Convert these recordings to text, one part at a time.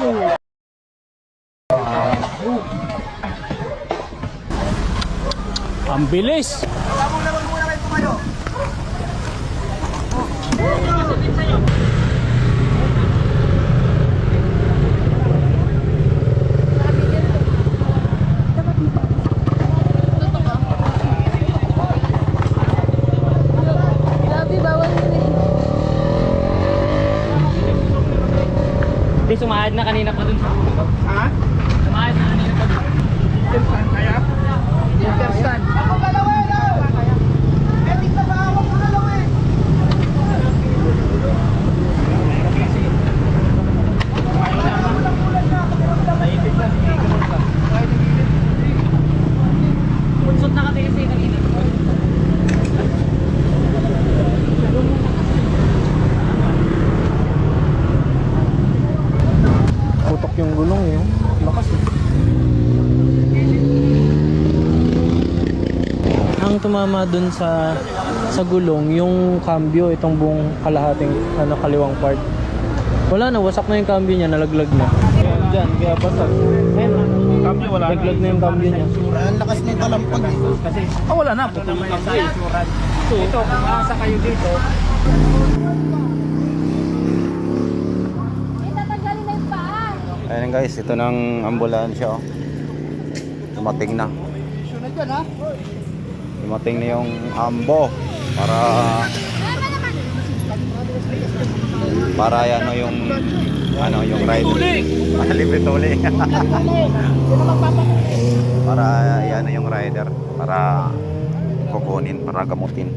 Ang bilis. Hindi, sumahad na kanina pa dun. Ha? Sumahad na kanina pa dun. Saan kaya? Saan? Ako dalawa lang! Eh, tignan ba ako ko dalawa eh! Punsot na kasi kanina. Putok yung gulong eh. Lakas eh. Ang tumama dun sa gulong, yung cambio, itong buong kalahating kaliwang part. Wala na, wasak na yung cambio niya, nalaglag na. Diyan, kaya basag. Kami wala na. Nalaglag na yung cambio niya. Ang lakas ng talampag eh. Kasi Wala na. Putol na yung isuran. ito, kung asa kayo dito, Ayan guys, ito ng ambulansya oh. Dumating na. Sunod yan ha? Dumating na yung ambo para yan oh, yung rider. Libre tuli. Para yan yung rider para kukunin, para gamutin.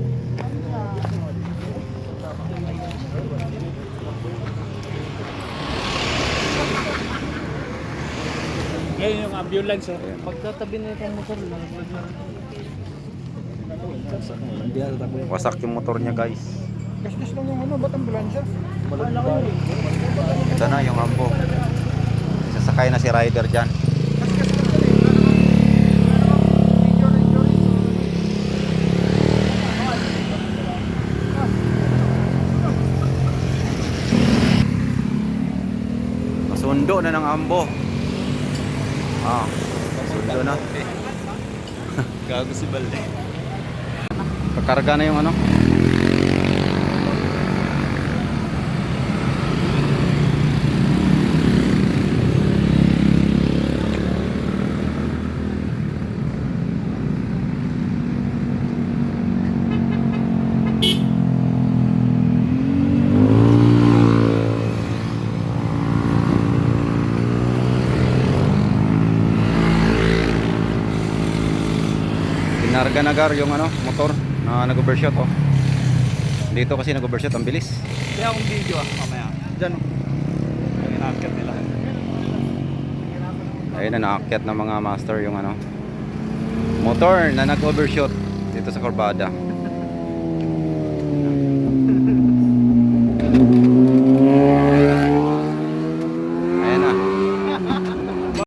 Ngayon yung ambulance oh. Pagtatabi na itong motor lang. Wasak yung motor niya guys. Gasgas lang yung ano, ba't ambulansya? Ito na yung ambo. Sasakay na si rider dyan. Masundo na ng ambo. Masundo na. Gago si Balde. Kakarga na yung ano. Narga-nagar yung ano, motor na nag-overshot oh. Dito kasi nag-overshot ang bilis. Kaya akong video ah, mamaya. Diyan oh. Yung inaakyat nila. Ayun na, naakyat ng mga master yung ano, motor na nag-overshot dito sa Corbada.